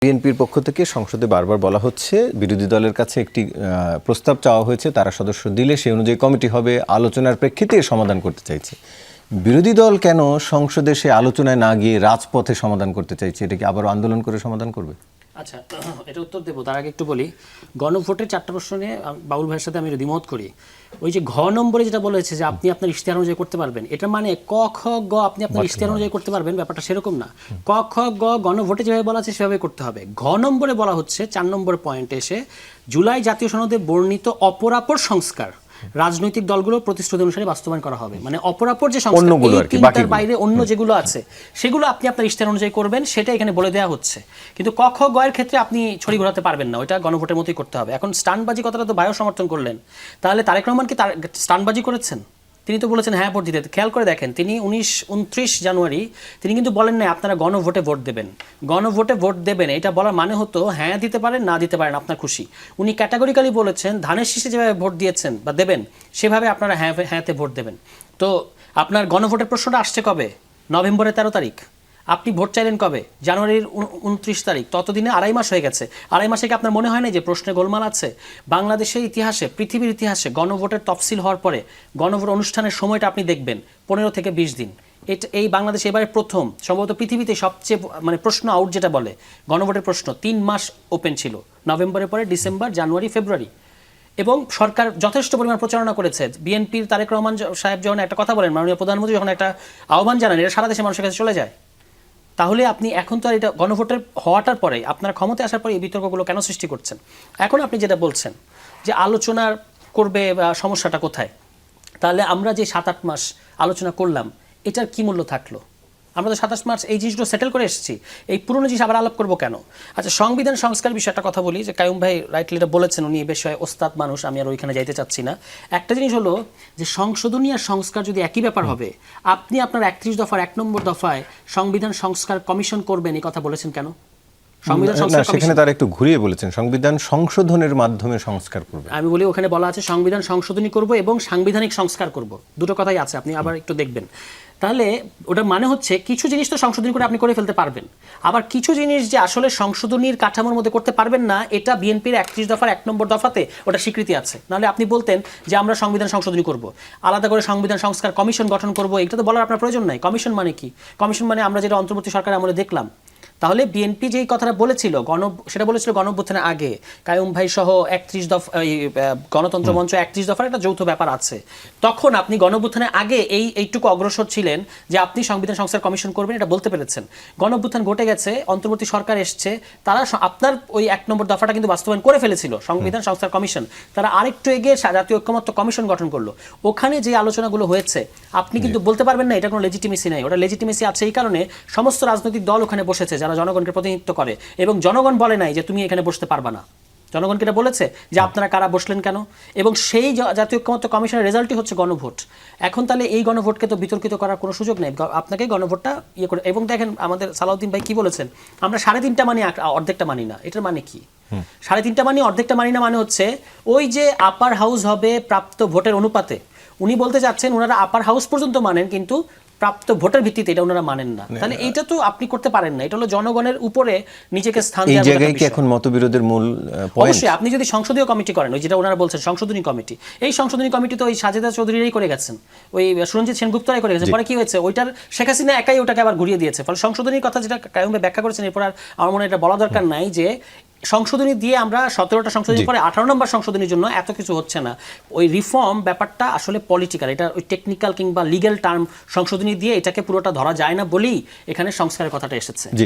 বিএনপির পক্ষ থেকে সংসদে বারবার বলা হচ্ছে বিরোধী দলের কাছে একটি প্রস্তাব চাওয়া হয়েছে, তারা সদস্য দিলে সেই অনুযায়ী কমিটি হবে, আলোচনার প্রেক্ষিতে সমাধান করতে চাইছে। বিরোধী দল কেন সংসদে সে আলোচনায় না গিয়ে রাজপথে সমাধান করতে চাইছে? এটা কি আবারও আন্দোলন করে সমাধান করবে? আচ্ছা, এটা উত্তর দেবো, তার আগে একটু বলি। গণভোটের 4টা প্রশ্ন নিয়ে বাবুল ভাইয়ের সাথে আমি দ্বিমত করি। ওই যে ঘ নম্বরে যেটা বলেছে যে আপনি আপনার ইশতেহার অনুযায়ী করতে পারবেন, এটা মানে ক খ গ আপনি আপনার ইশতেহার অনুযায়ী করতে পারবেন, ব্যাপারটা সেরকম না। ক খ গ গণভোটে যেভাবে বলা আছে সেভাবে করতে হবে। ঘ নম্বরে বলা হচ্ছে 4 নম্বর পয়েন্টে এসে জুলাই জাতীয় সনদে বর্ণিত অপরাপর সংস্কার রাজনৈতিক দলগুলো প্রতিশ্রুতি অনুসারে বাস্তবায়ন করা হবে। মানে অপরাপর যে সংস্কার বাইরে অন্য যেগুলো আছে সেগুলো আপনি আপনার ইশতেহার অনুযায়ী করবেন, সেটা এখানে বলে দেওয়া হচ্ছে। কিন্তু ক খ গ এর ক্ষেত্রে আপনি ছড়ি ঘোরাতে পারবেন না, ওইটা গণভোটের মতোই করতে হবে। এখন স্টান্টবাজি কথাটা তো বায়ো সমর্থন করলেন, তাহলে তারেক রহমান কি স্টান্টবাজি করেছেন? তিনি তো বলেছেন হ্যাঁ ভোট দিতে। খেয়াল করে দেখেন, তিনি 29 জানুয়ারি তিনি কিন্তু বলেন না আপনারা গণভোটে ভোট দেবেন। গণভোটে ভোট দেবেন এটা বলার মানে হতো হ্যাঁ দিতে পারেন, না দিতে পারেন, আপনার খুশি। উনি ক্যাটাগরিক্যালি বলেছেন ধানের শীষে যেভাবে ভোট দিয়েছেন বা দেবেন সেভাবে আপনারা হ্যাঁতে ভোট দেবেন। তো আপনার গণভোটের প্রশ্নটা আসছে কবে? নভেম্বরের 13 তারিখ। আপনি ভোট চাইলেন কবে? জানুয়ারির 29 তারিখ। ততদিনে 2.5 মাস হয়ে গেছে। 2.5 মাসে কি আপনার মনে হয় না যে প্রশ্নে গোলমাল আছে? বাংলাদেশের ইতিহাসে, পৃথিবীর ইতিহাসে গণভোটের তফসিল হওয়ার পরে গণভোট অনুষ্ঠানের সময়টা আপনি দেখবেন 15 থেকে 20 দিন। এই বাংলাদেশে এবারে প্রথম, সম্ভবত পৃথিবীতে সবচেয়ে মানে প্রশ্ন আউট যেটা বলে গণভোটের প্রশ্ন 3 মাস ওপেন ছিল, নভেম্বরের পরে ডিসেম্বর, জানুয়ারি, ফেব্রুয়ারি। এবং সরকার যথেষ্ট পরিমাণ প্রচারণা করেছে। বিএনপির তারেক রহমান সাহেব যখন একটা কথা বলেন, মাননীয় প্রধানমন্ত্রী যখন একটা আহ্বান জানান, এটা সারা দেশের মানুষের কাছে চলে যায়। তাহলে আপনি এখন তো আর এটা গণভোটের হওয়াটার পরে আপনার ক্ষমতায় আসার পরে এই বিতর্কগুলো কেন সৃষ্টি করছেন? এখন আপনি যেটা বলছেন যে আলোচনা করবে বা সমস্যাটা কোথায়, তাহলে আমরা যে 7-8 মাস আলোচনা করলাম এটার কি মূল্য থাকলো? আমরা তো 27 মাস এই জিনিসগুলো সেটেল করে এসেছি, এই পুরনো জিনিস আবার আলাপ করবো কেন? আচ্ছা, সংবিধান সংস্কার বিষয়ে একটা কথা বলি, যে কায়ুম ভাই রাইটলি এটা বলেছেন, উনি এই বিষয়ে ওস্তাদ মানুষ, আমি আর ওইখানে যাইতে চাচ্ছি না। একটা জিনিস হলো যে সংশোধনী আর সংস্কার যদি একই ব্যাপার হবে, আপনি আপনার 31 দফার 1 নম্বর দফায় সংবিধান সংস্কার কমিশন করবেন এই কথা বলেছেন কেন? সেখানে তারা একটু ঘুরিয়ে বলেছেন সংবিধান সংশোধনের মাধ্যমে সংস্কার করবে। আমি বলি ওখানে বলা আছে সংবিধান সংশোধনী করব এবং সাংবিধানিক সংস্কার করব, দুটো কথাই আছে, আপনি আবার একটু দেখবেন। তাহলে ওটার মানে হচ্ছে কিছু জিনিস তো সংশোধনী করে আপনি করে ফেলতে পারবেন, আবার কিছু জিনিস যে আসলে সংশোধনীর কাঠামোর মধ্যে করতে পারবেন না, এটা বিএনপির 31 দফার 1 নম্বর দফাতে ওটা স্বীকৃতি আছে। নাহলে আপনি বলতেন যে আমরা সংবিধান সংশোধনী করব, আলাদা করে সংবিধান সংস্কার কমিশন গঠন করব, এটা তো বলার আপনার প্রয়োজন নাই। কমিশন মানে কি? কমিশন মানে আমরা যেটা অন্তর্বর্তী সরকার আমলে দেখলাম। তাহলে বিএনপি যেই কথাটা বলেছিল সেটা বলেছিল গণঅভ্যুত্থানের আগে, কায়ুম ভাই সহ 31 দফা, গণতন্ত্র মঞ্চ 31 দফার একটা যৌথ ব্যাপার আছে। তখন আপনি গণঅভ্যুত্থানের আগে এইটুকু অগ্রসর ছিলেন যে আপনি সংবিধান সংস্কার কমিশন করবেন, এটা বলতে পেরেছেন। গণঅভ্যুত্থান ঘটে গেছে, অন্তর্বর্তী সরকার এসছে, তারা আপনার ওই 1 নম্বর দফাটা কিন্তু বাস্তবায়ন করে ফেলেছিল, সংবিধান সংস্কার কমিশন। তারা আরেকটু এগিয়ে জাতীয় ঐক্যমত্য কমিশন গঠন করলো। ওখানে যে আলোচনাগুলো হয়েছে আপনি কিন্তু বলতে পারবেন না এটা কোনো লেজিটিমেসি নাই। ওটা লেজিটিমেসি আছে এই কারণে সমস্ত রাজনৈতিক দল ওখানে বসেছে যারা জনগণকে প্রতিনিধিত্ব করে, এবং জনগণ বলে নাই যে তুমি এখানে বসতে পারবা না। জনগণকে এটা বলেছে যে আপনারা কারা বসলেন কেন, এবং সেই জাতীয় ঐক্যমত্য কমিশনের রেজাল্টই হচ্ছে গণভোট। এখন তাহলে এই গণভোটকে তো বিতর্কিত করার কোনো সুযোগ নেই, আপনাকে গণভোটটা ইয়ে করে। এবং দেখেন আমাদের সালাউদ্দিন ভাই কি বলেছেন, আমরা 3.5টা মানি, অর্ধেকটা মানি না। এটার মানে কি? 3.5টা মানি অর্ধেকটা মানি না মানে হচ্ছে ওই যে আপার হাউস হবে প্রাপ্ত ভোটের অনুপাতে। উনি বলতে চাচ্ছেন ওনারা আপার হাউস পর্যন্ত মানেন কিন্তু প্রাপ্ত ভোটের ভিত্তিতে এটা ওনারা মানেন না। তাহলে এইটা তো আপনি করতে পারেন না, এটা হলো জনগণের উপরে নিজেকে স্থান দেওয়ার বিষয়। এই জায়গায় কি এখন মতবিরোধের মূল পয়েন্ট? অবশ্যই আপনি যদি সংসদীয় কমিটি করেন, ওই যেটা ওনারা বলছেন সংশোধনী কমিটি, এই সংশোধনী কমিটি তো ওই সাজেদা চৌধুরীরাই করে গেছেন, ওই সুরঞ্জিত সেনগুপ্তরাই করে গেছেন। পরে কি হয়েছে, ওইটার শেখ হাসিনা একাই ওটাকে আবার ঘুরিয়ে দিয়েছে। ফলে সংশোধনীর কথা যেটা কায়ুম ভাই ব্যাখ্যা করেছেন, এরপর আর আমার মনে হয় এটা বলা দরকার নাই যে সংশোধনী দিয়ে আমরা 17টা সংশোধনী পরে 18 নম্বর সংশোধনীর জন্য এত কিছু হচ্ছে না। ওই রিফর্ম ব্যাপারটা আসলে পলিটিক্যাল, এটা ওই টেকনিক্যাল কিংবা লিগ্যাল টার্ম সংশোধনী দিয়ে এটাকে পুরোটা ধরা যায় না বলেই এখানে সংস্কারের কথাটা এসেছে। জি।